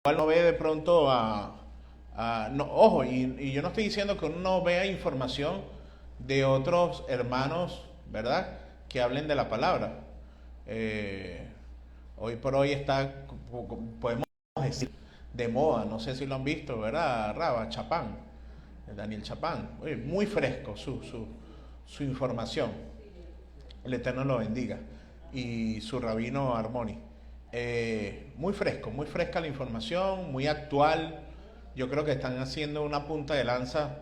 igual no ve de pronto no, ojo, y yo no estoy diciendo que uno no vea información de otros hermanos, ¿verdad? Que hablen de la palabra. Eh, Hoy por hoy está, podemos decir, de moda, no sé si lo han visto, ¿verdad? Raba, Chapán, Daniel Chapán. Oye, muy fresco su información. El Eterno lo bendiga. Y su rabino Armoni. Muy fresco, muy fresca la información, muy actual. Yo creo que están haciendo una punta de lanza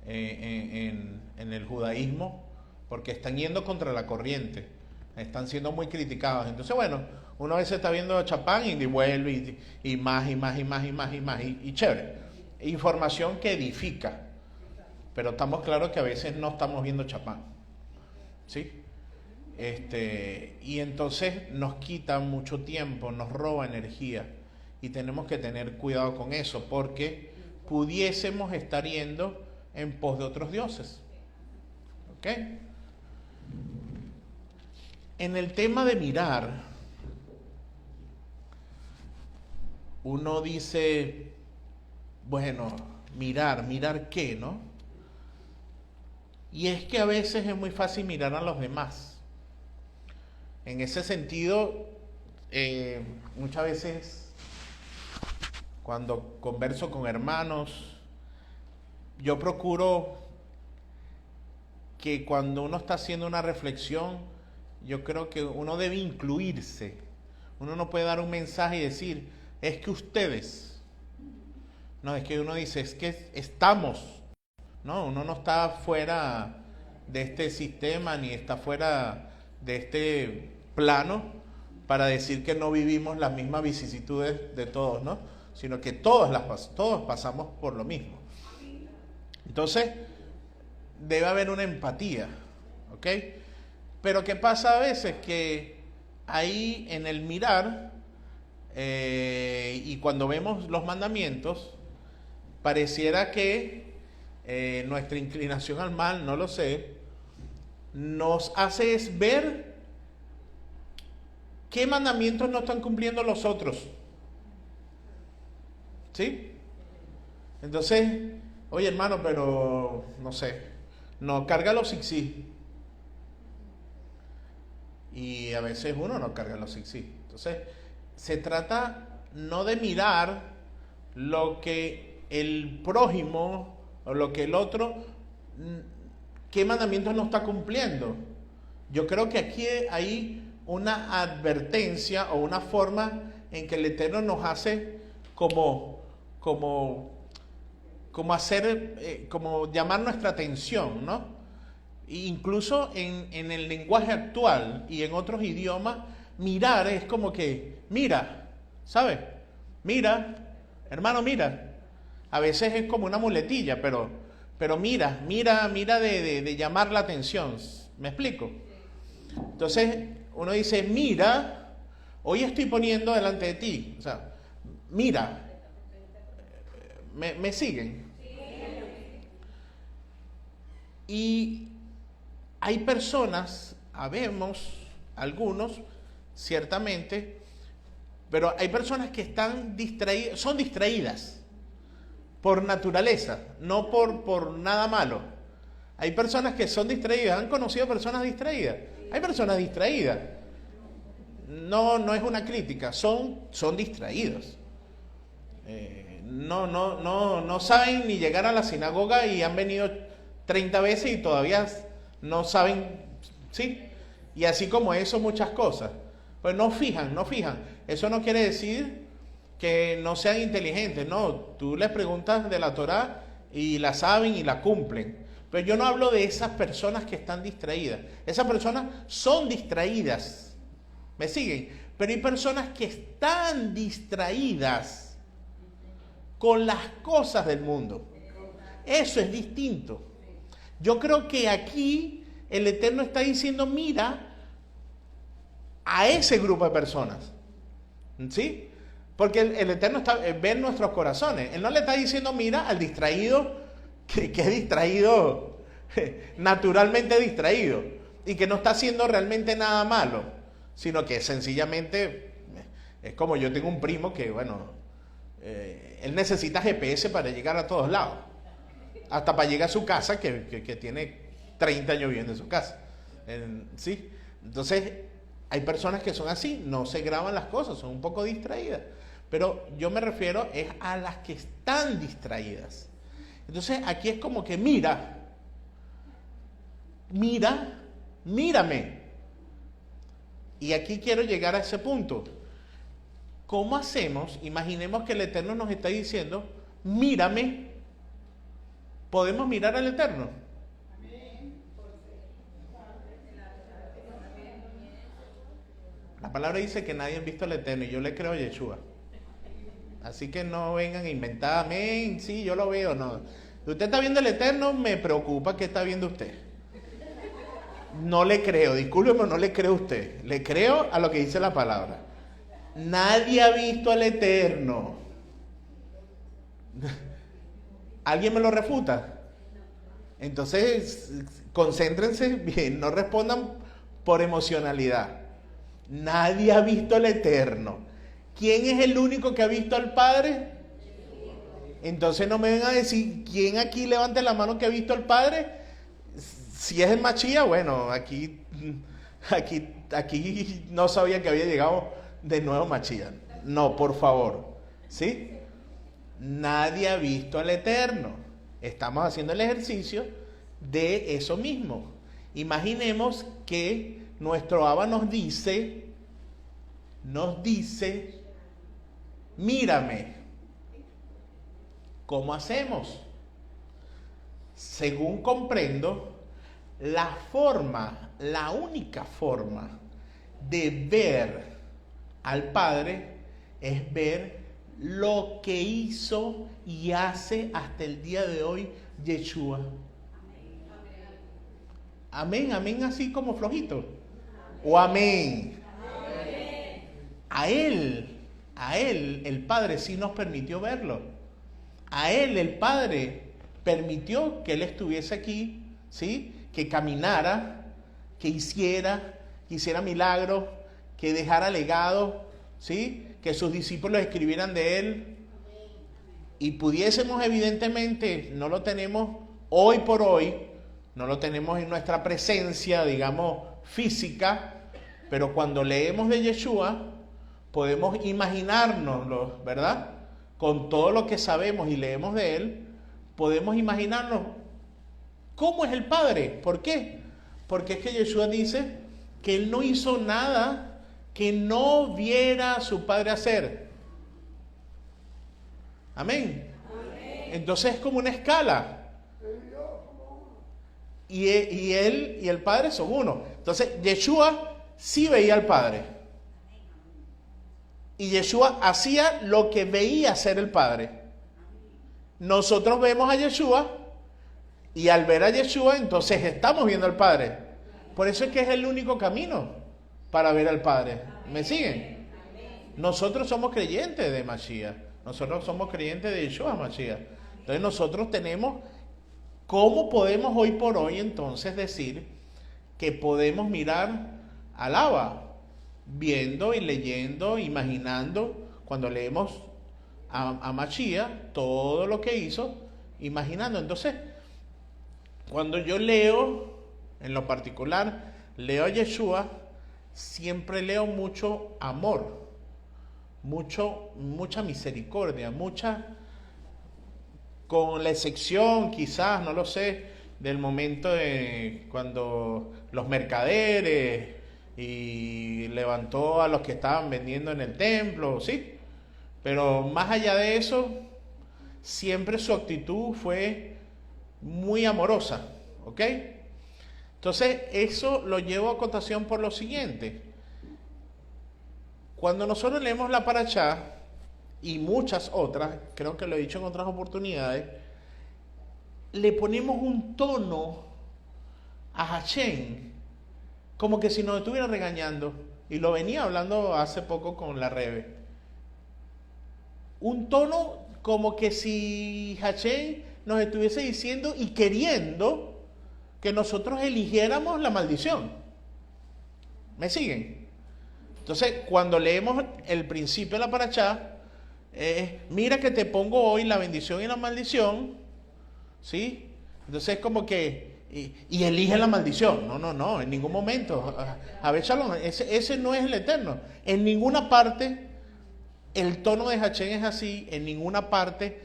en el judaísmo, porque están yendo contra la corriente, están siendo muy criticados. Entonces, bueno, uno a veces está viendo a Chapán y vuelve y más y más y más y más y más y chévere. Información que edifica, pero estamos claros que a veces no estamos viendo Chapán, ¿sí? Y entonces nos quita mucho tiempo, nos roba energía y tenemos que tener cuidado con eso porque pudiésemos estar yendo en pos de otros dioses. ¿Ok? En el tema de mirar, uno dice, bueno, mirar qué, ¿no? Y es que a veces es muy fácil mirar a los demás. En ese sentido, muchas veces cuando converso con hermanos, yo procuro que cuando uno está haciendo una reflexión, yo creo que uno debe incluirse. Uno no puede dar un mensaje y decir, es que ustedes. No, es que uno dice, es que estamos. No, uno no está fuera de este sistema ni está fuera de este plano para decir que no vivimos las mismas vicisitudes de todos, ¿no? Sino que todos pasamos por lo mismo. Entonces, debe haber una empatía, ¿ok? Pero ¿qué pasa a veces? Que ahí en el mirar y cuando vemos los mandamientos, pareciera que nuestra inclinación al mal, no lo sé, nos hace es ver qué mandamientos no están cumpliendo los otros. ¿Sí? Entonces, oye hermano, pero no sé, no carga los sí. Y a veces uno no carga los sí. Entonces, se trata no de mirar lo que el prójimo o lo que el otro, qué mandamientos no está cumpliendo. Yo creo que aquí hay una advertencia o una forma en que el Eterno nos hace como hacer, como llamar nuestra atención, ¿no? E incluso en el lenguaje actual y en otros idiomas, mirar es como que, mira, ¿sabes? Mira, hermano, mira. A veces es como una muletilla, pero mira de llamar la atención. ¿Me explico? Entonces, uno dice, mira, hoy estoy poniendo delante de ti. O sea, mira, ¿me siguen? Y hay personas, habemos algunos, ciertamente, pero hay personas que están distraídas, son distraídas por naturaleza, no por nada malo. Hay personas que son distraídas, han conocido personas distraídas. Hay personas distraídas. No es una crítica, son distraídos. No saben ni llegar a la sinagoga y han venido 30 veces y todavía no saben, ¿sí? Y así como eso, muchas cosas. Pues no fijan. Eso no quiere decir que no sean inteligentes, no. Tú les preguntas de la Torá y la saben y la cumplen. Pero yo no hablo de esas personas que están distraídas. Esas personas son distraídas. ¿Me siguen? Pero hay personas que están distraídas con las cosas del mundo. Eso es distinto. Yo creo que aquí el Eterno está diciendo, mira a ese grupo de personas. ¿Sí? Porque el Eterno ve en nuestros corazones. Él no le está diciendo, mira al distraído, que es distraído, naturalmente distraído, y que no está haciendo realmente nada malo, sino que sencillamente es como yo tengo un primo que, bueno, él necesita GPS para llegar a todos lados. Hasta para llegar a su casa, que tiene 30 años viviendo en su casa. ¿Sí? Entonces, hay personas que son así, no se graban las cosas, son un poco distraídas. Pero yo me refiero es a las que están distraídas. Entonces, aquí es como que mírame. Y aquí quiero llegar a ese punto. ¿Cómo hacemos? Imaginemos que el Eterno nos está diciendo, mírame. ¿Podemos mirar al Eterno? La palabra dice que nadie ha visto al Eterno y yo le creo a Yeshua. Así que no vengan a inventar, amén, sí, yo lo veo, no. Usted está viendo al Eterno, me preocupa que está viendo usted. No le creo, discúlpeme, pero no le creo a usted. Le creo a lo que dice la palabra. Nadie ha visto al Eterno. ¿Alguien me lo refuta? Entonces, concéntrense bien, no respondan por emocionalidad. Nadie ha visto al Eterno. ¿Quién es el único que ha visto al Padre? Entonces no me vengan a decir, ¿quién aquí levante la mano que ha visto al Padre? Si es el Mashiach, bueno, aquí no sabía que había llegado de nuevo Mashiach. No, por favor, ¿sí? Nadie ha visto al Eterno. Estamos haciendo el ejercicio de eso mismo. Imaginemos que nuestro Abba nos dice, mírame. ¿Cómo hacemos? Según comprendo, la única forma de ver al Padre es ver lo que hizo y hace hasta el día de hoy Yeshua. Amén, amén, así como flojito. O amén. A él, el Padre sí nos permitió verlo. A él, el Padre, permitió que él estuviese aquí, ¿sí? Que caminara, que hiciera milagros, que dejara legado, ¿sí? Que sus discípulos escribieran de él. Y pudiésemos, evidentemente, no lo tenemos hoy por hoy, no lo tenemos en nuestra presencia, digamos, física, pero cuando leemos de Yeshua, podemos imaginárnoslo, ¿verdad? Con todo lo que sabemos y leemos de él, podemos imaginarnos cómo es el Padre. ¿Por qué? Porque es que Yeshua dice que él no hizo nada que no viera a su Padre hacer. Amén. Entonces es como una escala. Y él y el Padre son uno. Entonces Yeshua sí veía al Padre. Y Yeshua hacía lo que veía hacer el Padre. Nosotros vemos a Yeshua y al ver a Yeshua entonces estamos viendo al Padre. Por eso es que es el único camino para ver al Padre. ¿Me siguen? Nosotros somos creyentes de Mashiach. Nosotros somos creyentes de Yeshua Mashiach. Entonces nosotros tenemos, ¿cómo podemos hoy por hoy entonces decir que podemos mirar al Abba? Viendo y leyendo, imaginando, cuando leemos a Mashiach, todo lo que hizo, imaginando. Entonces, cuando yo leo, en lo particular, leo a Yeshua, siempre leo mucho amor, mucha misericordia, con la excepción, quizás, no lo sé, del momento de cuando los mercaderes y levantó a los que estaban vendiendo en el templo, ¿sí? Pero más allá de eso, siempre su actitud fue muy amorosa, ¿ok? Entonces, eso lo llevo a cotación por lo siguiente. Cuando nosotros leemos la Parashá, y muchas otras, creo que lo he dicho en otras oportunidades, le ponemos un tono a Hashem, como que si nos estuviera regañando. Y lo venía hablando hace poco con la Rebe. Un tono como que si Hashem nos estuviese diciendo y queriendo que nosotros eligiéramos la maldición. ¿Me siguen? Entonces, cuando leemos el principio de la Parashá, Mira que te pongo hoy la bendición y la maldición, ¿sí? Entonces es como que, y elige la maldición. No, no, no, en ningún momento. A ver, Shalom, ese no es el Eterno. En ninguna parte el tono de Hachén es así, en ninguna parte,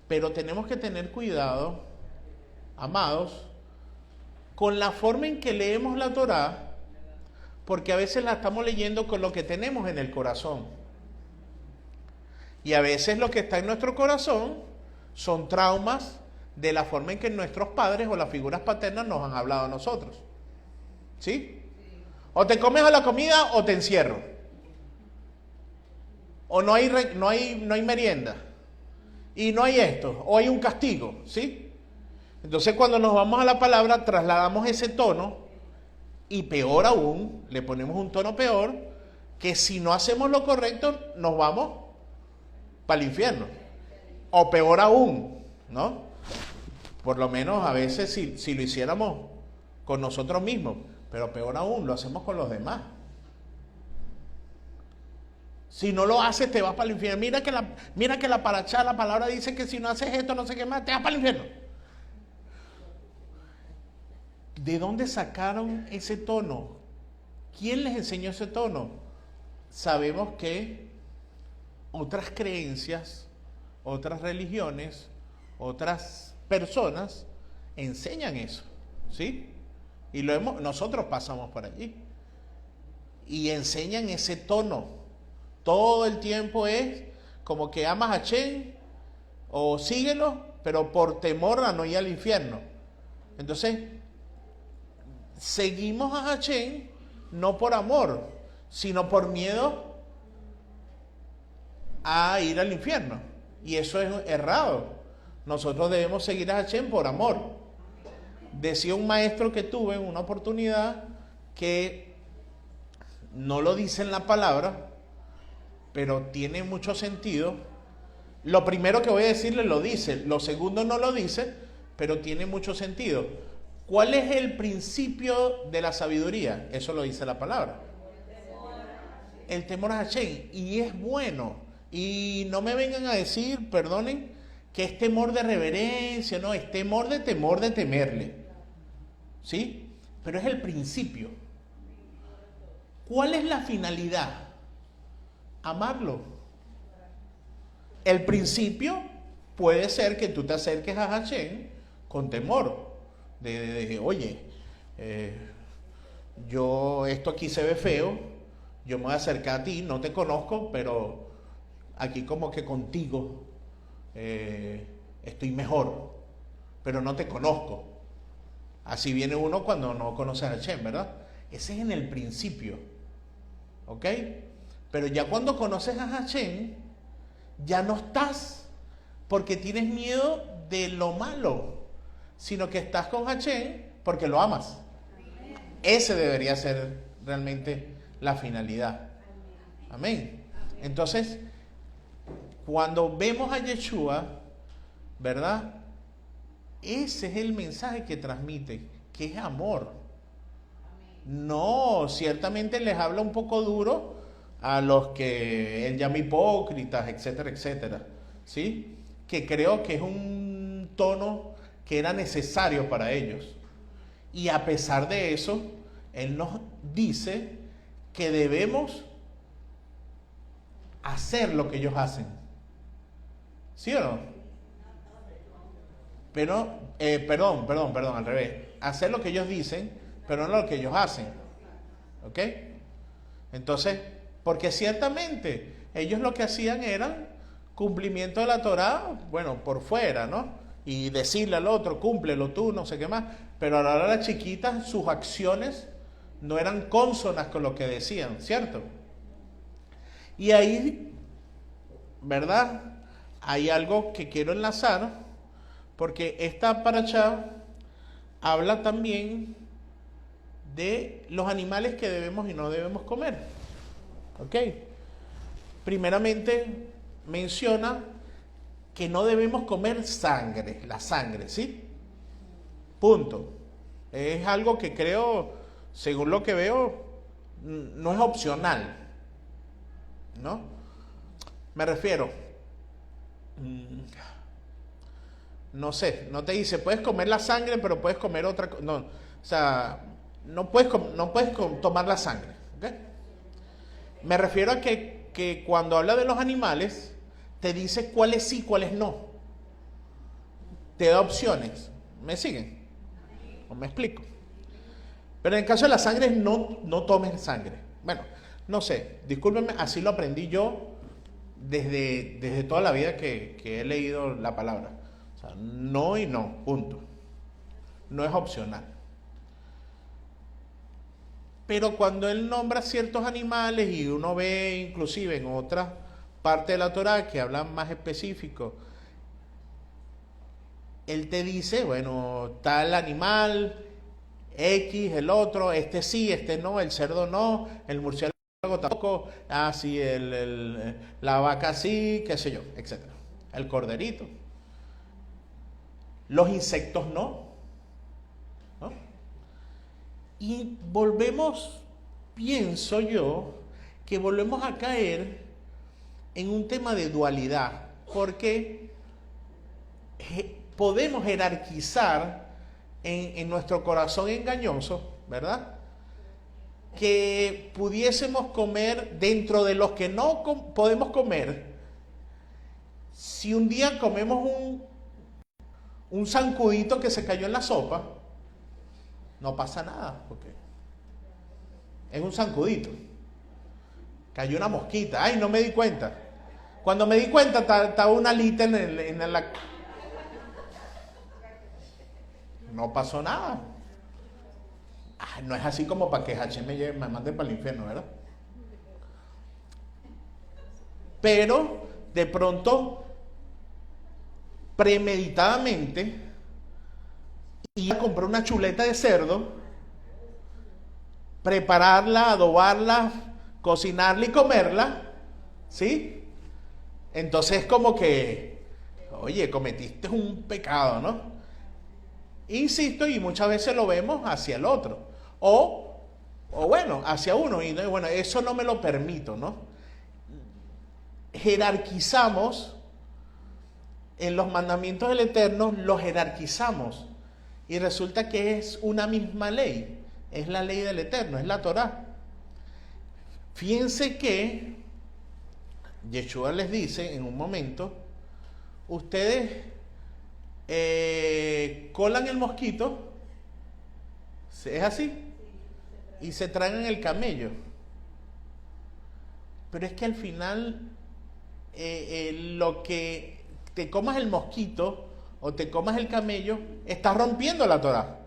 pero tenemos que tener cuidado, amados, con la forma en que leemos la Torá, porque a veces la estamos leyendo con lo que tenemos en el corazón. Y a veces lo que está en nuestro corazón son traumas de la forma en que nuestros padres o las figuras paternas nos han hablado a nosotros. ¿Sí? O te comes a la comida o te encierro. O no hay merienda. Y no hay esto. O hay un castigo. ¿Sí? Entonces cuando nos vamos a la palabra trasladamos ese tono y peor aún, le ponemos un tono peor, que si no hacemos lo correcto nos vamos para el infierno. O peor aún, ¿no? Por lo menos a veces si lo hiciéramos con nosotros mismos, pero peor aún, lo hacemos con los demás. Si no lo haces, te vas para el infierno. Mira que la parachá, la palabra dice que si no haces esto, no sé qué más, te vas para el infierno. ¿De dónde sacaron ese tono? ¿Quién les enseñó ese tono? Sabemos que otras creencias, otras religiones, otras personas enseñan eso, ¿sí? Y nosotros pasamos por allí. Y enseñan ese tono. Todo el tiempo es como que amas a Hashem o síguelo, pero por temor a no ir al infierno. Entonces, seguimos a Hashem no por amor, sino por miedo a ir al infierno. Y eso es errado. Nosotros debemos seguir a Hashem por amor. Decía un maestro que tuve en una oportunidad que no lo dice en la palabra, pero tiene mucho sentido. Lo primero que voy a decirle lo dice, lo segundo no lo dice, pero tiene mucho sentido. ¿Cuál es el principio de la sabiduría? Eso lo dice la palabra. El temor a Hashem. Y es bueno. Y no me vengan a decir, perdonen, que es temor de reverencia, no, es temor de temerle. ¿Sí? Pero es el principio. ¿Cuál es la finalidad? Amarlo. El principio puede ser que tú te acerques a Hashem con temor. Oye, esto aquí se ve feo, yo me voy a acercar a ti, no te conozco, pero aquí como que contigo estoy mejor, pero no te conozco. Así viene uno cuando no conoce a Hashem, ¿verdad? Ese es en el principio, ¿ok? Pero ya cuando conoces a Hashem, ya no estás porque tienes miedo de lo malo, sino que estás con Hashem porque lo amas. Ese debería ser realmente la finalidad. Amén. Entonces, cuando vemos a Yeshua, ¿verdad? Ese es el mensaje que transmite, que es amor. No, ciertamente les habla un poco duro a los que él llama hipócritas, etcétera, etcétera. ¿Sí? Que creo que es un tono que era necesario para ellos. Y a pesar de eso, él nos dice que debemos hacer lo que ellos hacen. ¿Sí o no? Pero, perdón, al revés. Hacer lo que ellos dicen, pero no lo que ellos hacen. ¿Ok? Entonces, porque ciertamente ellos lo que hacían era cumplimiento de la Torá, bueno, por fuera, ¿no? Y decirle al otro, cúmplelo tú, no sé qué más. Pero a la hora de las chiquitas, sus acciones no eran cónsonas con lo que decían, ¿cierto? Y ahí, ¿verdad? Hay algo que quiero enlazar, porque esta parashá habla también de los animales que debemos y no debemos comer. ¿Ok? Primeramente menciona que no debemos comer sangre, la sangre, ¿sí? Punto. Es algo que creo, según lo que veo, no es opcional, ¿no? Me refiero, mm, no sé, no te dice, puedes comer la sangre, pero puedes comer otra cosa. No, o sea, no puedes tomar la sangre. ¿Ok? Me refiero a que cuando habla de los animales, te dice cuáles sí, cuáles no. Te da opciones. ¿Me siguen? ¿O me explico? Pero en el caso de la sangre, no tomes sangre. Bueno, no sé, discúlpenme, así lo aprendí yo desde toda la vida que he leído la palabra. O sea, no y no, punto. No es opcional. Pero cuando él nombra ciertos animales y uno ve inclusive en otra parte de la Torá que hablan más específico, él te dice, bueno, tal animal, X, el otro, este sí, este no, el cerdo no, el murciélago tampoco, ah, sí, la vaca sí, qué sé yo, etcétera. El corderito. Los insectos no. ¿No? Y volvemos, pienso yo, que volvemos a caer en un tema de dualidad, porque podemos jerarquizar en nuestro corazón engañoso, ¿verdad? Que pudiésemos comer dentro de los que no podemos comer. Si un día comemos un zancudito que se cayó en la sopa, no pasa nada, porque es un zancudito. Cayó una mosquita, ay, no me di cuenta. Cuando me di cuenta, estaba una alita en la... No pasó nada. Ay, no es así como para que H me mande para el infierno, ¿verdad? Pero, de pronto, premeditadamente, ir a comprar una chuleta de cerdo, prepararla, adobarla, cocinarla y comerla, ¿sí? Entonces como que, oye, cometiste un pecado, ¿no? Insisto, y muchas veces lo vemos hacia el otro, o bueno, hacia uno, y bueno, eso no me lo permito, ¿no? Jerarquizamos, en los mandamientos del Eterno los jerarquizamos, y resulta que es una misma ley, es la ley del Eterno, es la Torá. Fíjense que Yeshua les dice en un momento, ustedes colan el mosquito, es así, y se tragan el camello. Pero es que al final lo que te comas el mosquito o te comas el camello, estás rompiendo la Torá,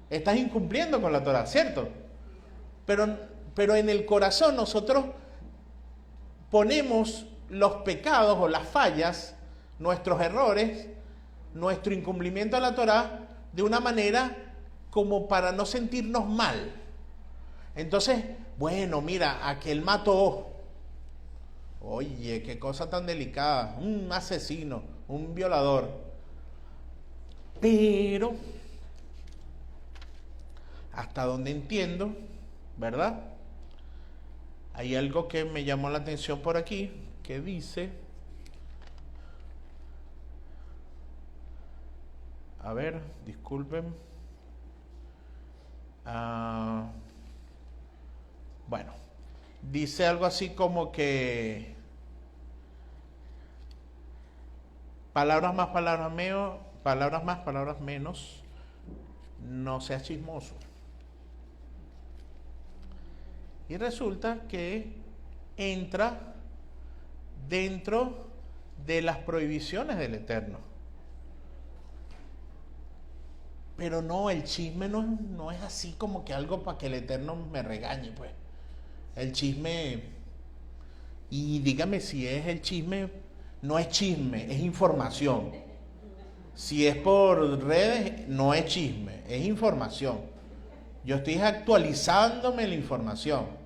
estás incumpliendo con la Torá, ¿cierto? Pero en el corazón nosotros ponemos los pecados o las fallas, nuestros errores, nuestro incumplimiento a la Torá, de una manera como para no sentirnos mal. Entonces, bueno, mira, aquel mató. Oye, qué cosa tan delicada. Un asesino, un violador. Pero, hasta donde entiendo, ¿verdad? Hay algo que me llamó la atención por aquí, que dice, a ver, disculpen, bueno, dice algo así como que palabras más, palabras menos, no seas chismoso. Y resulta que entra dentro de las prohibiciones del Eterno. Pero no, el chisme no es así como que algo para que el Eterno me regañe, pues. El chisme, y dígame si es el chisme, no es chisme, es información. Si es por redes, no es chisme, es información. Yo estoy actualizándome la información.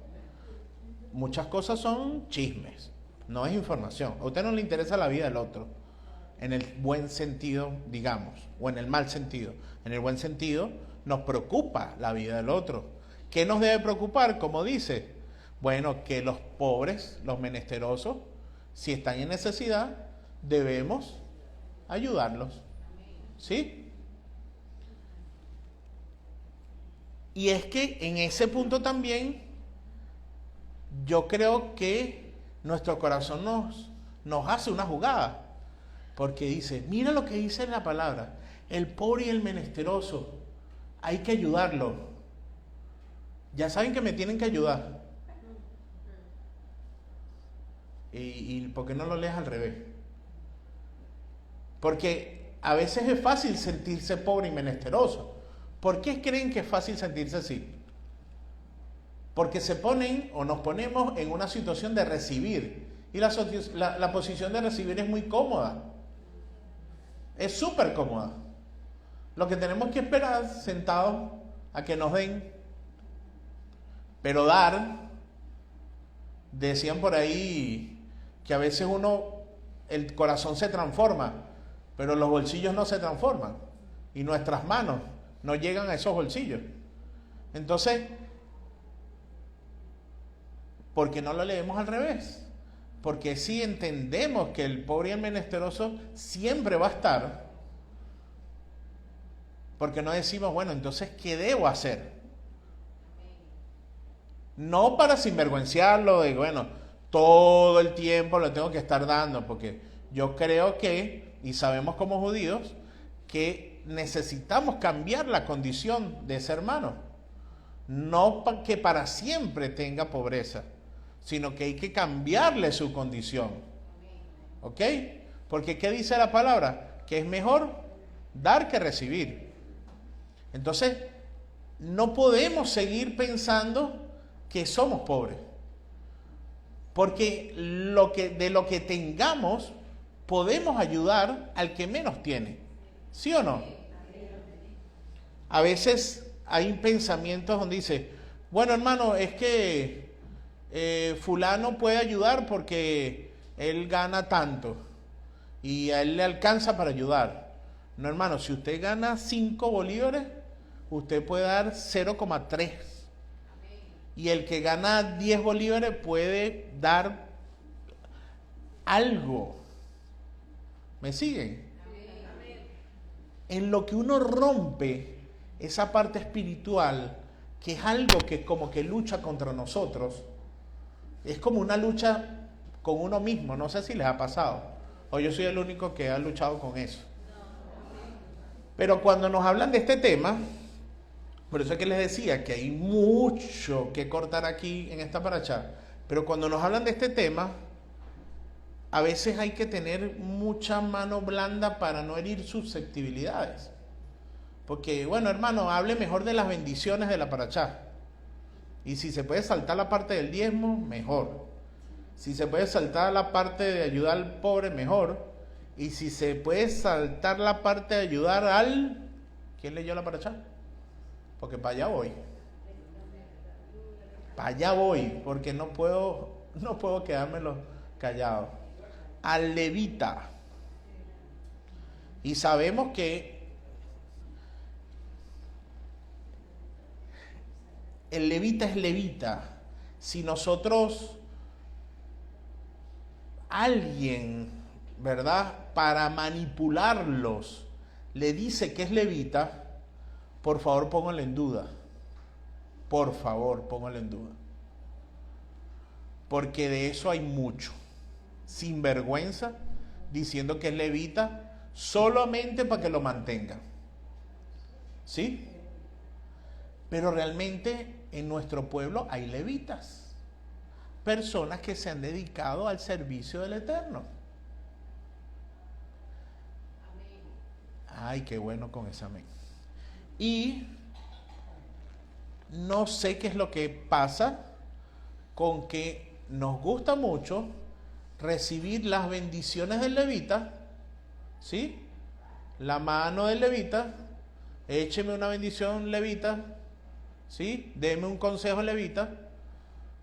Muchas cosas son chismes, no es información. A usted no le interesa la vida del otro, en el buen sentido, digamos, o en el mal sentido. En el buen sentido, nos preocupa la vida del otro. ¿Qué nos debe preocupar? Como dice, bueno, que los pobres, los menesterosos, si están en necesidad, debemos ayudarlos. ¿Sí? Y es que en ese punto también yo creo que nuestro corazón nos hace una jugada. Porque dice, mira lo que dice en la palabra, el pobre y el menesteroso, hay que ayudarlo. Ya saben que me tienen que ayudar. ¿Y por qué no lo lees al revés? Porque a veces es fácil sentirse pobre y menesteroso. ¿Por qué creen que es fácil sentirse así? Porque se ponen o nos ponemos en una situación de recibir. Y la posición de recibir es muy cómoda. Es súper cómoda. Lo que tenemos que esperar sentados a que nos den. Pero dar, decían por ahí que a veces el corazón se transforma, pero los bolsillos no se transforman. Y nuestras manos no llegan a esos bolsillos. Entonces, ¿por qué no lo leemos al revés? Porque si entendemos que el pobre y el menesteroso siempre va a estar, porque no decimos, bueno, entonces, ¿qué debo hacer? No para sinvergüenciarlo de, bueno, todo el tiempo lo tengo que estar dando, porque yo creo que, y sabemos como judíos, que necesitamos cambiar la condición de ese hermano. No que para siempre tenga pobreza, sino que hay que cambiarle su condición. ¿Ok? Porque ¿qué dice la palabra? Que es mejor dar que recibir. Entonces, no podemos seguir pensando que somos pobres. Porque de lo que tengamos, podemos ayudar al que menos tiene. ¿Sí o no? A veces hay pensamientos donde dice, bueno hermano, es que fulano puede ayudar porque él gana tanto y a él le alcanza para ayudar. No hermano, si usted gana 5 bolívares, usted puede dar 0,3. Y el que gana 10 bolívares puede dar algo. ¿Me siguen? En lo que uno rompe esa parte espiritual, que es algo que como que lucha contra nosotros, es como una lucha con uno mismo. No sé si les ha pasado, o yo soy el único que ha luchado con eso. Pero cuando nos hablan de este tema, por eso es que les decía que hay mucho que cortar aquí en esta paracha, pero cuando nos hablan de este tema, a veces hay que tener mucha mano blanda para no herir susceptibilidades. Porque, bueno, hermano, hable mejor de las bendiciones de la paracha. Y si se puede saltar la parte del diezmo, mejor. Si se puede saltar la parte de ayudar al pobre, mejor. Y si se puede saltar la parte de ayudar al... ¿Quién leyó la paracha? Porque para allá voy. Para allá voy, porque no puedo quedármelo callado. Al levita. Y sabemos que el levita es levita. Si nosotros, alguien, ¿verdad?, para manipularlos, le dice que es levita, por favor pónganlo en duda. Por favor, pónganlo en duda. Porque de eso hay mucho. Sin vergüenza, diciendo que es levita solamente para que lo mantengan. ¿Sí? Pero realmente en nuestro pueblo hay levitas. Personas que se han dedicado al servicio del Eterno. Ay, qué bueno con ese amén. Y no sé qué es lo que pasa con que nos gusta mucho recibir las bendiciones del levita, ¿sí? La mano del levita, écheme una bendición levita, ¿sí? Deme un consejo levita,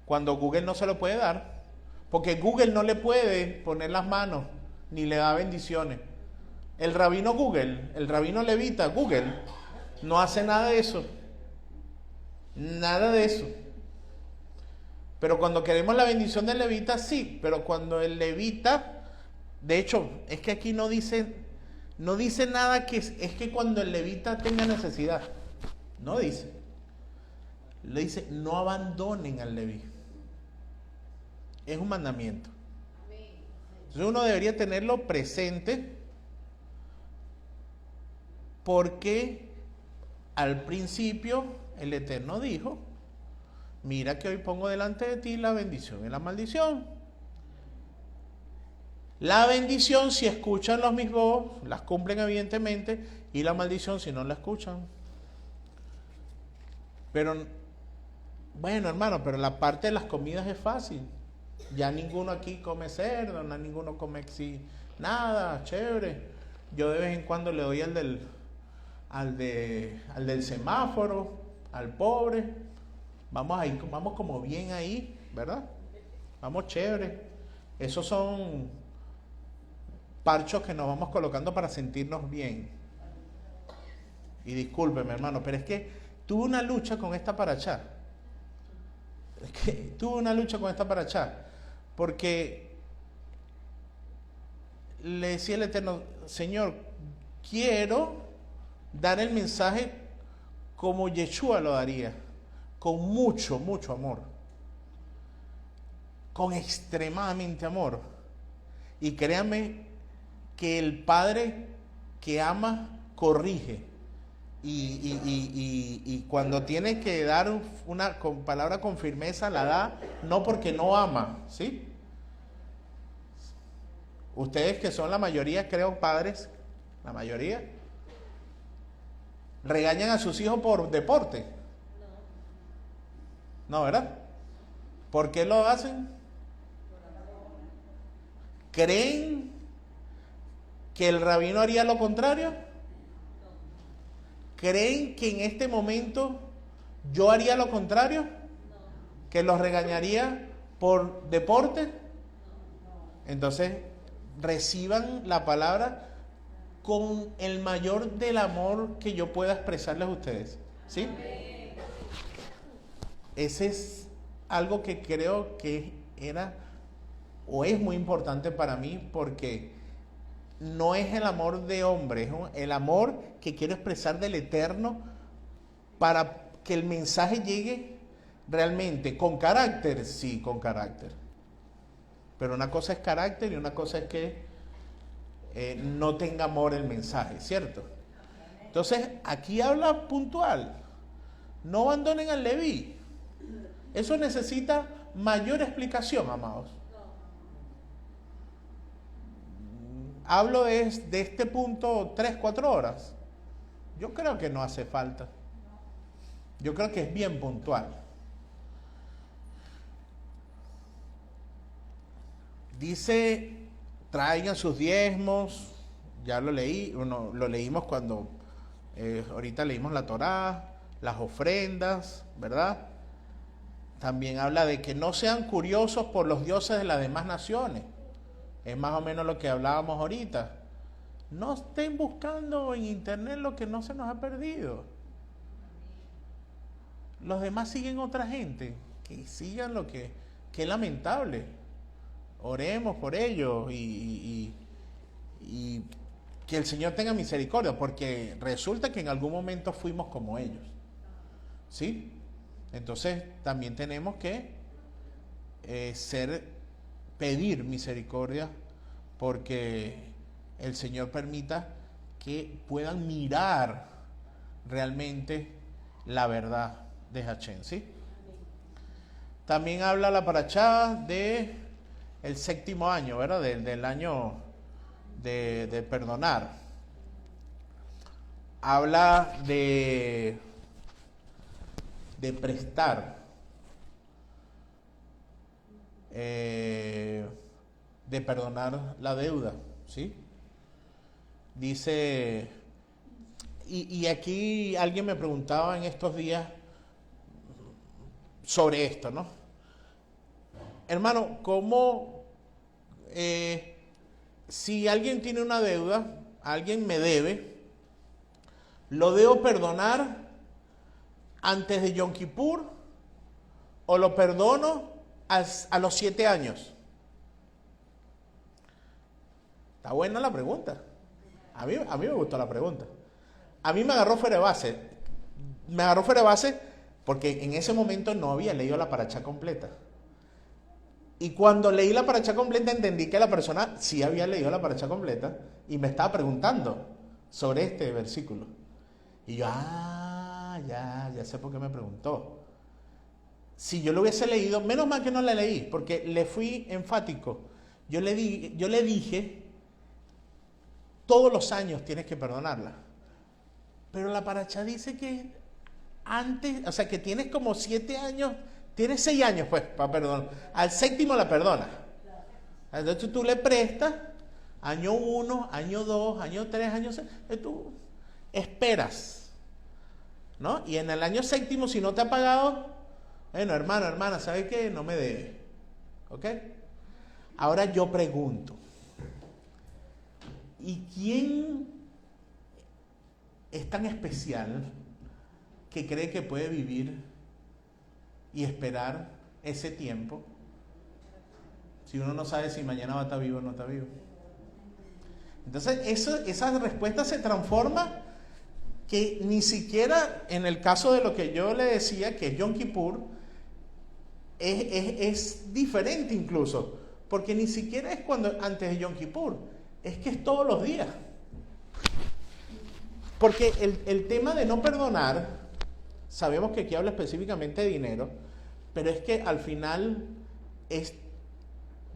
cuando Google no se lo puede dar, porque Google no le puede poner las manos, ni le da bendiciones. El rabino Google, el rabino levita Google, no hace nada de eso. Nada de eso. Pero cuando queremos la bendición del levita, sí. Pero cuando el levita De hecho, es que aquí no dice nada que es que cuando el levita tenga necesidad. No dice. Le dice, no abandonen al leví. Es un mandamiento. Entonces uno debería tenerlo presente porque al principio el Eterno dijo, mira que hoy pongo delante de ti la bendición y la maldición. La bendición si escuchan los mis voz, las cumplen evidentemente, y la maldición si no la escuchan. Pero, bueno hermano, pero la parte de las comidas es fácil. Ya ninguno aquí come cerdo, no ninguno come nada, chévere. Yo de vez en cuando le doy al del semáforo, al pobre. Vamos como bien ahí, ¿verdad? Vamos chévere. Esos son parchos que nos vamos colocando para sentirnos bien. Y discúlpeme, hermano, pero es que tuve una lucha con esta paracha. Porque le decía el Eterno, Señor, quiero dar el mensaje como Yeshua lo daría, con mucho, mucho amor, con extremadamente amor. Y créanme que el Padre que ama, corrige. Y cuando tiene que dar una palabra con firmeza, la da, no porque no ama, ¿sí? Ustedes que son la mayoría, creo, padres, la mayoría, regañan a sus hijos por deporte. No, ¿verdad? ¿Por qué lo hacen? ¿Creen que el rabino haría lo contrario? ¿Creen que en este momento yo haría lo contrario? ¿Que los regañaría por deporte? Entonces, reciban la palabra con el mayor del amor que yo pueda expresarles a ustedes. ¿Sí? Ese es algo que creo que era o es muy importante para mí porque no es el amor de hombre, es el amor que quiero expresar del Eterno para que el mensaje llegue realmente con carácter, sí, con carácter. Pero una cosa es carácter y una cosa es que no tenga amor el mensaje, ¿cierto? Entonces, aquí habla puntual. No abandonen al Leví. Eso necesita mayor explicación, amados. Hablo de este punto 3-4 horas. Yo creo que no hace falta. Yo creo que es bien puntual. Dice, traigan sus diezmos. Ya lo leímos cuando ahorita leímos la Torá, las ofrendas, ¿verdad? También habla de que no sean curiosos por los dioses de las demás naciones. Es más o menos lo que hablábamos ahorita. No estén buscando en internet lo que no se nos ha perdido. Los demás siguen otra gente. Que sigan lo que es lamentable. Oremos por ellos y que el Señor tenga misericordia, porque resulta que en algún momento fuimos como ellos. ¿Sí? Entonces también tenemos que pedir misericordia, porque el Señor permita que puedan mirar realmente la verdad de Hachén, ¿sí? También habla la parachá de el séptimo año, ¿verdad? Del año de perdonar. Habla de prestar, de perdonar la deuda, ¿sí? Dice, y aquí alguien me preguntaba en estos días sobre esto, ¿no? Hermano, ¿cómo si alguien tiene una deuda, alguien me debe, lo debo perdonar antes de Yom Kippur o lo perdono a los 7 años? Está buena la pregunta. A mí me gustó la pregunta. A mí me agarró fuera de base. Me agarró fuera de base porque en ese momento no había leído la paracha completa. Y cuando leí la paracha completa entendí que la persona sí había leído la paracha completa y me estaba preguntando sobre este versículo. Y yo, ya sé por qué me preguntó. Si yo lo hubiese leído, menos mal que no la leí, porque le fui enfático. Yo le dije, todos los años tienes que perdonarla. Pero la paracha dice que antes, o sea, que tienes como 7 años, tienes 6 años pues para perdonar. Al séptimo la perdona. Entonces tú le prestas año 1, año 2, año 3, año 6. Tú esperas, ¿no? Y en el año séptimo, si no te ha pagado, bueno, hermano, hermana, ¿sabes qué? No me debe. ¿Ok? Ahora yo pregunto, ¿y quién es tan especial que cree que puede vivir y esperar ese tiempo si uno no sabe si mañana va a estar vivo o no está vivo? Entonces esa respuesta se transforma, que ni siquiera en el caso de lo que yo le decía, que es Yom Kippur, es diferente incluso, porque ni siquiera es cuando antes de Yom Kippur, es que es todos los días. Porque el tema de no perdonar, sabemos que aquí habla específicamente de dinero, pero es que al final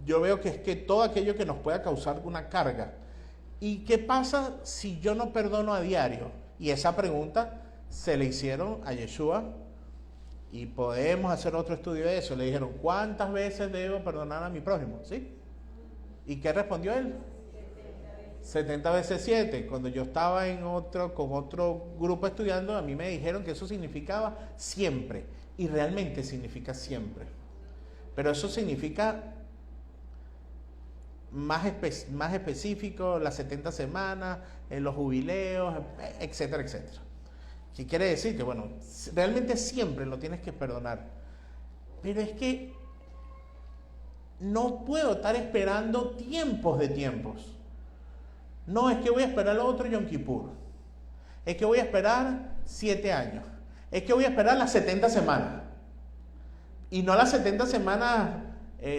yo veo que es que todo aquello que nos pueda causar una carga. ¿Y qué pasa si yo no perdono a diario? Y esa pregunta se le hicieron a Yeshua, y podemos hacer otro estudio de eso. Le dijeron, ¿cuántas veces debo perdonar a mi prójimo? ¿Sí? ¿Y qué respondió él? 70 veces 7. Cuando yo estaba con otro grupo estudiando, a mí me dijeron que eso significaba siempre. Y realmente significa siempre. Pero eso significa más específico, las 70 semanas, los jubileos, etcétera, etcétera. ¿Qué quiere decir? Que bueno, realmente siempre lo tienes que perdonar. Pero es que no puedo estar esperando tiempos de tiempos. No es que voy a esperar otro Yom Kippur. Es que voy a esperar 7 años. Es que voy a esperar las 70 semanas. Y no las 70 semanas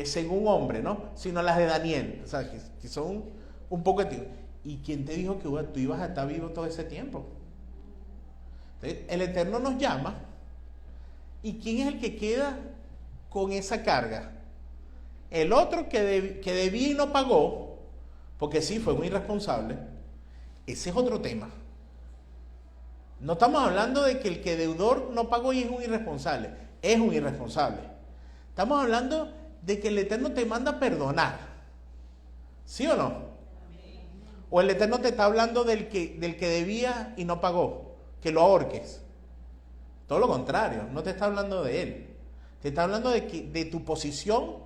según hombre, ¿no? Sino las de Daniel. O sea, que son un poco de tiempo. ¿Y quién te dijo que tú ibas a estar vivo todo ese tiempo? Entonces, el Eterno nos llama. ¿Y quién es el que queda con esa carga? El otro que debía y no pagó, porque sí, fue muy irresponsable. Ese es otro tema. No estamos hablando de que el que deudor no pagó y es un irresponsable. Es un irresponsable. Estamos hablando de que el Eterno te manda a perdonar. ¿Sí o no? O el Eterno te está hablando del que debía y no pagó, que lo ahorques. Todo lo contrario, no te está hablando de él. Te está hablando de tu posición,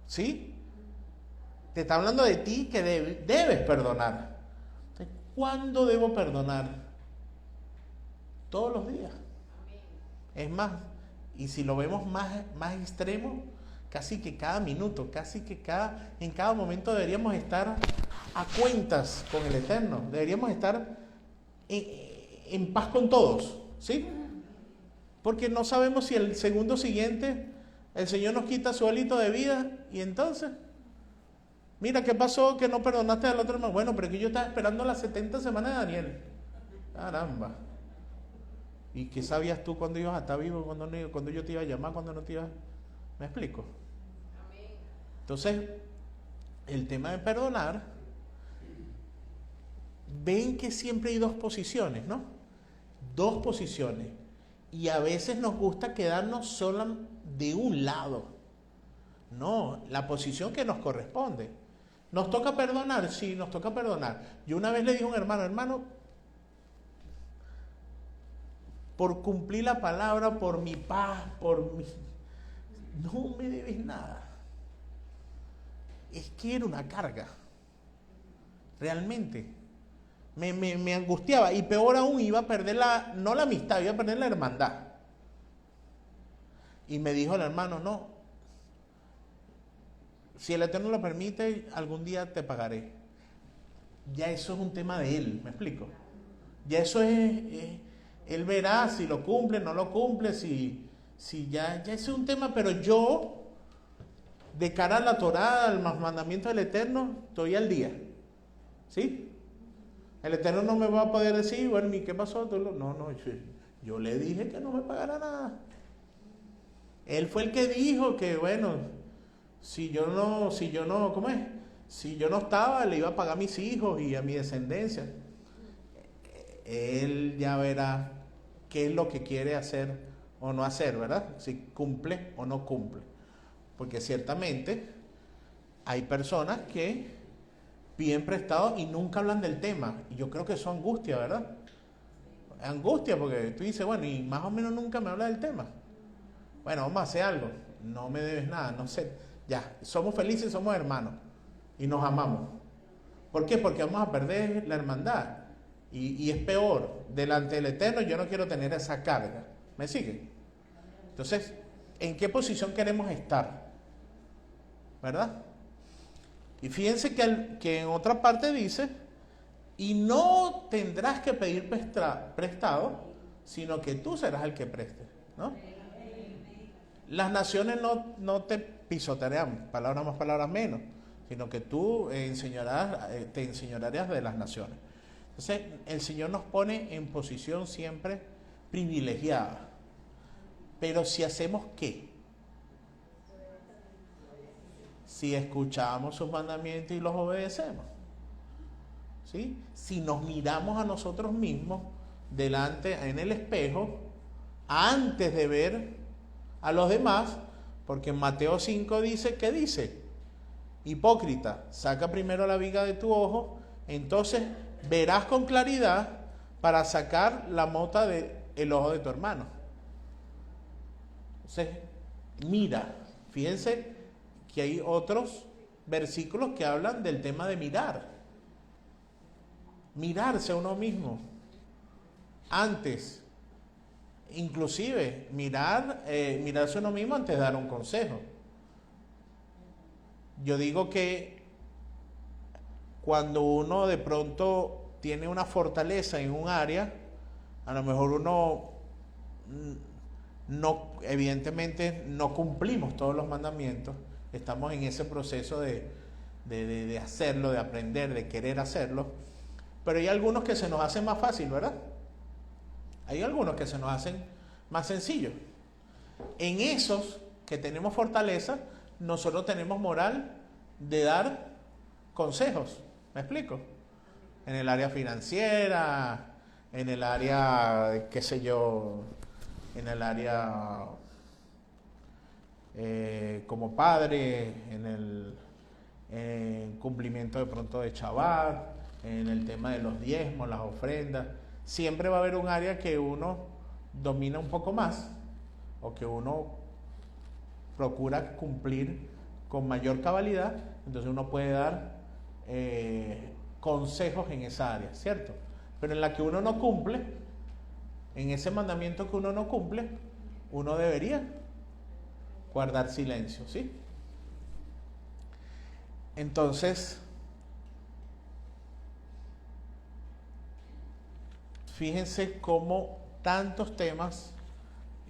¿sí? Te está hablando de ti, que debes perdonar. Entonces, ¿cuándo debo perdonar? Todos los días. Es más, y si lo vemos más extremo, casi que cada minuto, en cada momento deberíamos estar a cuentas con el Eterno. Deberíamos estar en paz con todos, ¿sí? Porque no sabemos si el segundo siguiente el Señor nos quita su hálito de vida y entonces, mira, ¿qué pasó que no perdonaste al otro hermano? Bueno, pero es que yo estaba esperando las 70 semanas de Daniel. Caramba. ¿Y qué sabías tú cuando ibas a estar vivo, cuando yo te iba a llamar, cuando no te iba? ¿Me explico? Entonces, el tema de perdonar, ven que siempre hay dos posiciones, ¿no? Dos posiciones. Y a veces nos gusta quedarnos solo de un lado. No, la posición que nos corresponde. ¿Nos toca perdonar? Sí, nos toca perdonar. Yo una vez le dije a un hermano, por cumplir la palabra, por mi paz, no me debes nada. Es que era una carga. Realmente. Me angustiaba. Y peor aún, iba a perder no la amistad, iba a perder la hermandad. Y me dijo el hermano, no, si el Eterno lo permite, algún día te pagaré. ya eso es un tema de él, ¿me explico? Ya eso él verá si lo cumple, no lo cumple, si ya eso es un tema, pero yo, de cara a la Torá, al mandamiento del Eterno, estoy al día, ¿sí? El Eterno no me va a poder decir, bueno, ¿y qué pasó? No, yo le dije que no me pagara nada. Él fue el que dijo que, bueno, si yo no, ¿cómo es? Si yo no estaba, le iba a pagar a mis hijos y a mi descendencia. Él ya verá qué es lo que quiere hacer o no hacer, ¿verdad? Si cumple o no cumple. Porque ciertamente hay personas que piden prestado y nunca hablan del tema. Y yo creo que eso es angustia, ¿verdad? Angustia porque tú dices, bueno, y más o menos nunca me habla del tema. Bueno, vamos a hacer algo. No me debes nada, no sé. Ya, somos felices, somos hermanos. Y nos amamos. ¿Por qué? Porque vamos a perder la hermandad. Y es peor, delante del Eterno yo no quiero tener esa carga. ¿Me sigue? Entonces, ¿en qué posición queremos estar? ¿Verdad? Y fíjense que en otra parte dice, y no tendrás que pedir prestado, sino que tú serás el que preste, ¿no? Las naciones no te pisotearán, palabras más, palabras menos, sino que tú te enseñorearás de las naciones. Entonces, el Señor nos pone en posición siempre privilegiada. Pero si hacemos ¿qué? Si escuchamos sus mandamientos y los obedecemos. ¿Sí? Si nos miramos a nosotros mismos delante en el espejo antes de ver a los demás, porque en Mateo 5 dice, ¿qué dice? Hipócrita, saca primero la viga de tu ojo, entonces verás con claridad para sacar la mota del ojo de tu hermano. Entonces, mira, fíjense que hay otros versículos que hablan del tema de mirar. Mirarse a uno mismo. Antes, inclusive, mirarse a uno mismo antes de dar un consejo. Yo digo que cuando uno de pronto tiene una fortaleza en un área, a lo mejor uno evidentemente no cumplimos todos los mandamientos, estamos en ese proceso de hacerlo, de aprender, de querer hacerlo, pero hay algunos que se nos hacen más fácil, ¿verdad? Hay algunos que se nos hacen más sencillos. En esos que tenemos fortaleza, nosotros tenemos moral de dar consejos, ¿me explico? En el área financiera, en el área, qué sé yo, en el área como padre, en el cumplimiento de pronto de Shabbat, en el tema de los diezmos, las ofrendas. Siempre va a haber un área que uno domina un poco más o que uno procura cumplir con mayor cabalidad, entonces uno puede dar consejos en esa área, ¿cierto? Pero en la que uno no cumple, en ese mandamiento que uno no cumple, uno debería guardar silencio, ¿sí? Entonces, fíjense cómo tantos temas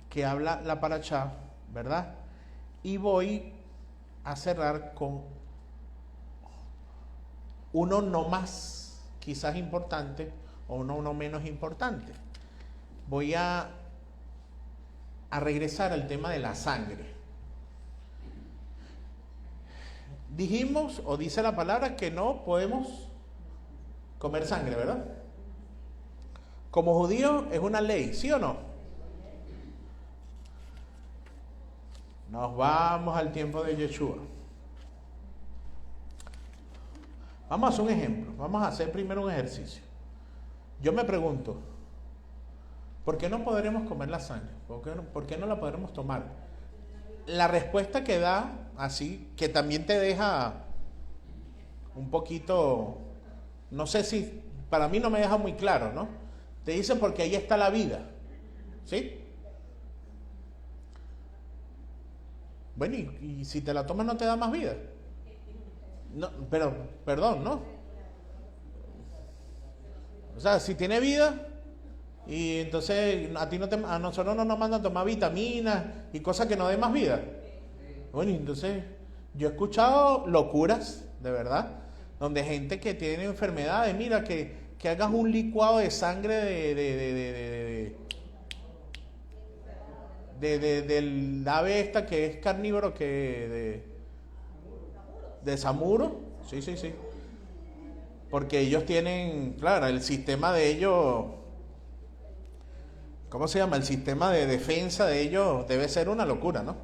que habla la Parashá, ¿verdad? Y voy a cerrar con uno no más quizás importante o uno no menos importante. Voy a regresar al tema de la sangre. Dijimos, o dice la palabra, que no podemos comer sangre, ¿verdad? Como judío es una ley, ¿sí o no? Nos vamos al tiempo de Yeshua. Vamos a hacer un ejemplo. Vamos a hacer primero un ejercicio. Yo me pregunto, ¿por qué no podremos comer la sangre? ¿Por qué no la podremos tomar? La respuesta que da, así, que también te deja un poquito, no sé si, para mí no me deja muy claro, ¿no? Te dicen porque ahí está la vida, ¿sí? Bueno, y si te la tomas no te da más vida. No, pero, perdón, ¿no? O sea, si tiene vida, y entonces a nosotros no nos mandan a tomar vitaminas y cosas que no den más vida. Bueno, entonces yo he escuchado locuras, de verdad, donde gente que tiene enfermedades, mira, que hagas un licuado de sangre del ave esta que es carnívoro, de samuro. Sí, sí, sí. Porque ellos tienen, claro, el sistema de ellos, ¿cómo se llama? El sistema de defensa de ellos debe ser una locura, ¿no?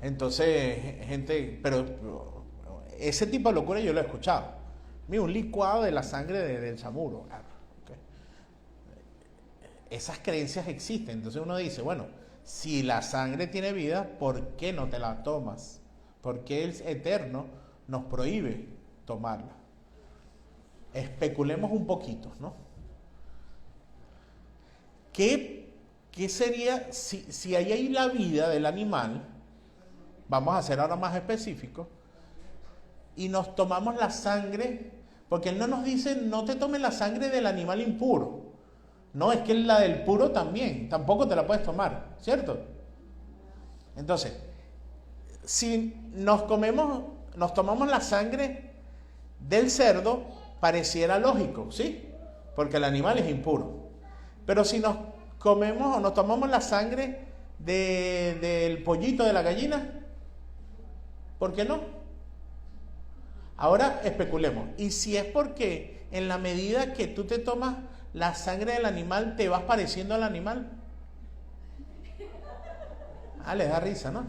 Entonces, gente, pero ese tipo de locura yo lo he escuchado. Mira, un licuado de la sangre del samuro. Claro, okay. Esas creencias existen. Entonces uno dice, bueno, si la sangre tiene vida, ¿por qué no te la tomas? ¿Por qué el Eterno nos prohíbe tomarla? Especulemos un poquito, ¿no? ¿Qué sería si ahí la vida del animal? Vamos a ser ahora más específicos. Y nos tomamos la sangre, porque él no nos dice no te tomes la sangre del animal impuro. No, es que la del puro también, tampoco te la puedes tomar, ¿cierto? Entonces, si nos tomamos la sangre del cerdo, pareciera lógico, ¿sí? Porque el animal es impuro. Pero si nos comemos o nos tomamos la sangre del pollito, de la gallina, ¿por qué no? Ahora especulemos. ¿Y si es porque en la medida que tú te tomas la sangre del animal, te vas pareciendo al animal? Ah, les da risa, ¿no?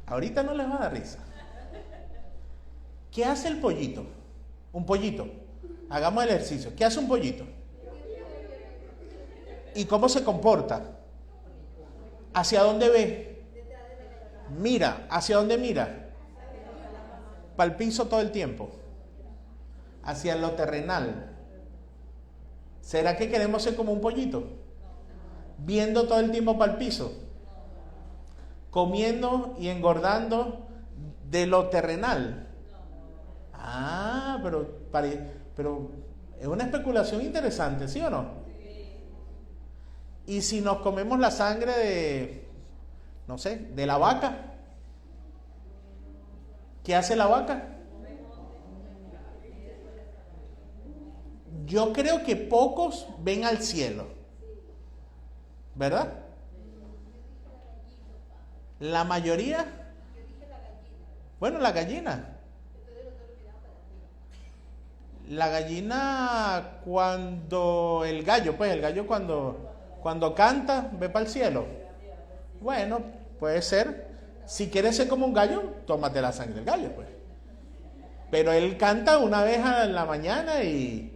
Ahorita no les va a dar risa. ¿Qué hace el pollito? Un pollito. Hagamos el ejercicio. ¿Qué hace un pollito? ¿Y cómo se comporta? ¿Hacia dónde ve? Mira. ¿Hacia dónde mira? Para el piso todo el tiempo. Hacia lo terrenal. ¿Será que queremos ser como un pollito? Viendo todo el tiempo para el piso. Comiendo y engordando de lo terrenal. Ah, pero es una especulación interesante, ¿sí o no? Y si nos comemos la sangre de, no sé, de la vaca, ¿qué hace la vaca? Yo creo que pocos ven al cielo, ¿verdad? La mayoría, bueno, la gallina. La gallina cuando el gallo cuando canta, ve para el cielo. Bueno, puede ser. Si quieres ser como un gallo, tómate la sangre del gallo, pues. Pero él canta una vez a la mañana y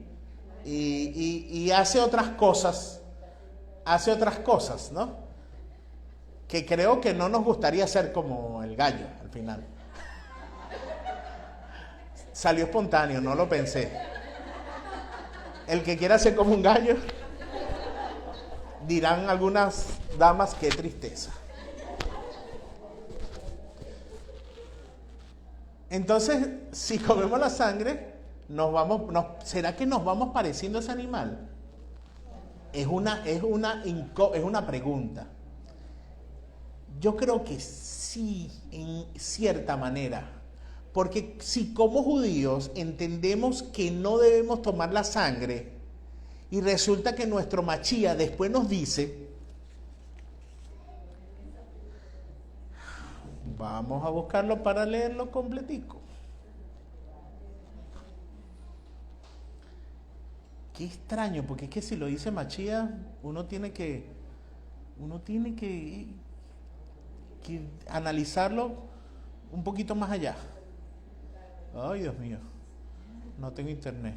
hace otras cosas. Hace otras cosas, ¿no? Que creo que no nos gustaría ser como el gallo al final. Salió espontáneo, no lo pensé. El que quiera ser como un gallo, dirán algunas damas, qué tristeza. Entonces, si comemos la sangre, ¿será que nos vamos pareciendo a ese animal? Es una pregunta. Yo creo que sí, en cierta manera. Porque si como judíos entendemos que no debemos tomar la sangre y resulta que nuestro Machía después nos dice, vamos a buscarlo para leerlo completico. Qué extraño, porque es que si lo dice Machía, uno tiene que analizarlo un poquito más allá. Ay, Dios mío, no tengo internet.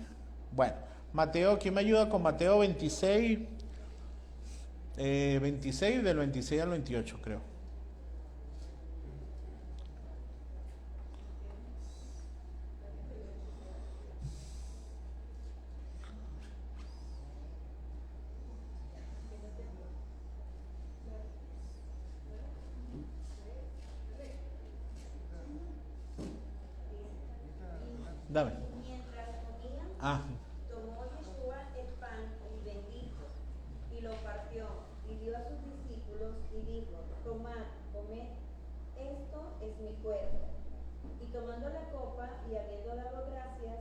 Bueno, Mateo, ¿quién me ayuda con Mateo 26? 26, del 26 al 28, creo. Dame. Ah. dio a sus discípulos y dijo: Tomad, comed, esto es mi cuerpo. Y tomando la copa y habiendo dado gracias,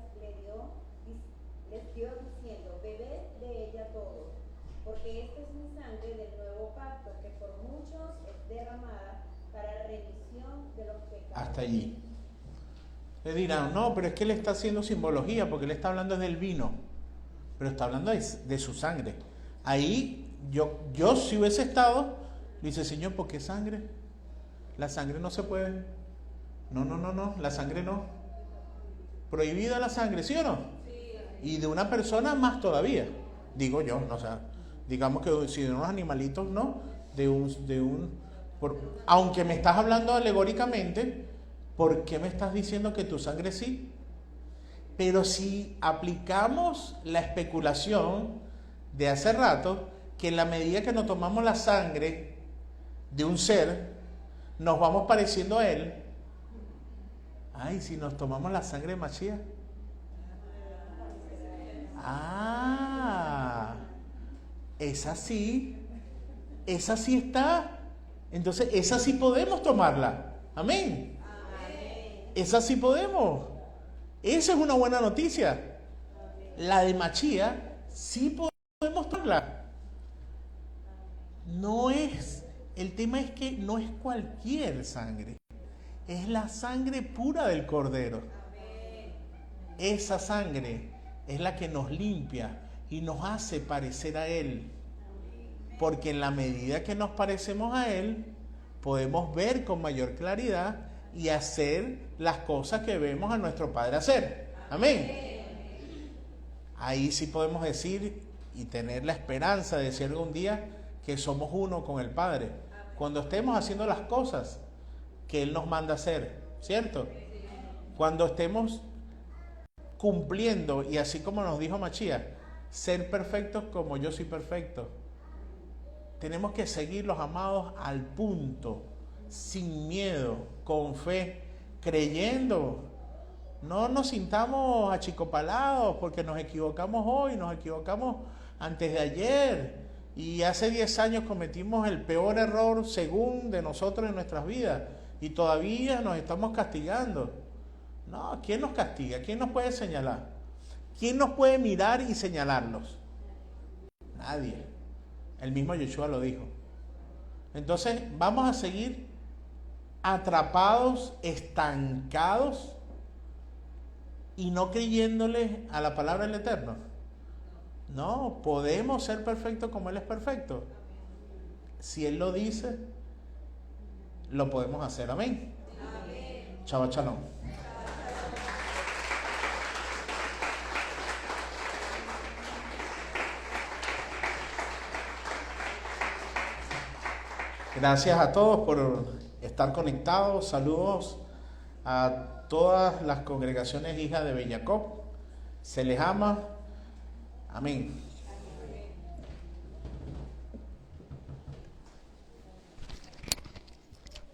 les dio diciendo: Bebed de ella todos, porque esta es mi sangre del nuevo pacto, que por muchos es derramada para remisión de los pecados. Hasta allí. Le dirán, no, pero es que él está haciendo simbología, porque él está hablando del vino, pero está hablando de su sangre. Ahí yo si hubiese estado, le dice, Señor, ¿por qué sangre? La sangre no se puede. No, la sangre no. Prohibida la sangre, ¿sí o no? Sí. Y de una persona más todavía, digo yo, o sea, digamos que si de unos animalitos no, aunque me estás hablando alegóricamente, ¿por qué me estás diciendo que tu sangre sí? Pero si aplicamos la especulación de hace rato, que en la medida que nos tomamos la sangre de un ser, nos vamos pareciendo a él. Ay, si nos tomamos la sangre de Mashiach. Esa sí está. Entonces, esa sí podemos tomarla. Amén. Esa sí podemos. Esa es una buena noticia. La de Mashiach sí podemos tomarla. El tema es que no es cualquier sangre. Es la sangre pura del Cordero. Esa sangre es la que nos limpia y nos hace parecer a Él. Porque en la medida que nos parecemos a Él, podemos ver con mayor claridad y hacer las cosas que vemos a nuestro Padre hacer. Amén. Ahí sí podemos decir y tener la esperanza de decir algún día que somos uno con el Padre. Cuando estemos haciendo las cosas que Él nos manda hacer, ¿cierto? Cuando estemos cumpliendo, y así como nos dijo Mashiach, ser perfectos como yo soy perfecto. Tenemos que seguir los amados al punto, sin miedo, con fe, creyendo. No nos sintamos achicopalados porque nos equivocamos hoy, nos equivocamos antes de ayer. Y hace 10 años cometimos el peor error según de nosotros en nuestras vidas. Y todavía nos estamos castigando. No, ¿quién nos castiga? ¿Quién nos puede señalar? ¿Quién nos puede mirar y señalarlos? Nadie. El mismo Yeshua lo dijo. Entonces, vamos a seguir atrapados, estancados y no creyéndole a la palabra del Eterno. No, podemos ser perfectos como Él es perfecto. Si Él lo dice, lo podemos hacer. Amén. Shabbat Shalom. Gracias a todos por estar conectados. Saludos a todas las congregaciones hijas de Bellacob. Se les ama. Amén.